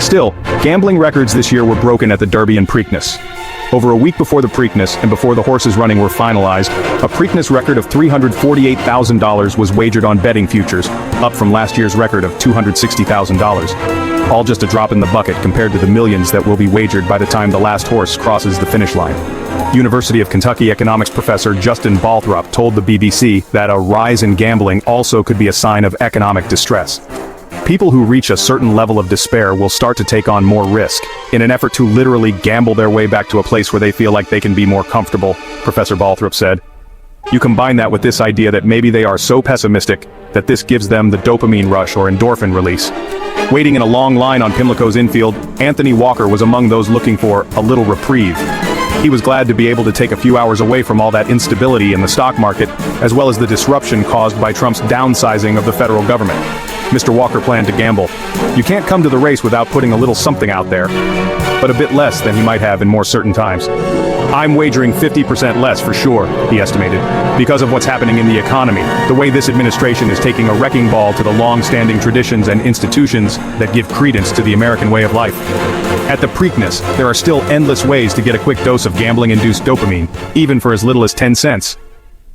Still, gambling records this year were broken at the Derby and Preakness. Over a week before the Preakness and before the horses running were finalized, a Preakness record of $348,000 was wagered on betting futures, up from last year's record of $260,000. All just a drop in the bucket compared to the millions that will be wagered by the time the last horse crosses the finish line. University of Kentucky economics professor Justin Balthrop told the BBC that a rise in gambling also could be a sign of economic distress. People who reach a certain level of despair will start to take on more risk, in an effort to literally gamble their way back to a place where they feel like they can be more comfortable, Professor Balthrop said. You combine that with this idea that maybe they are so pessimistic that this gives them the dopamine rush or endorphin release. Waiting in a long line on Pimlico's infield, Anthony Walker was among those looking for a little reprieve. He was glad to be able to take a few hours away from all that instability in the stock market, as well as the disruption caused by Trump's downsizing of the federal government. Mr. Walker planned to gamble. You can't come to the race without putting a little something out there, but a bit less than he might have in more certain times. I'm wagering 50% less for sure, he estimated, because of what's happening in the economy, the way this administration is taking a wrecking ball to the long-standing traditions and institutions that give credence to the American way of life. At the Preakness, there are still endless ways to get a quick dose of gambling-induced dopamine, even for as little as 10 cents.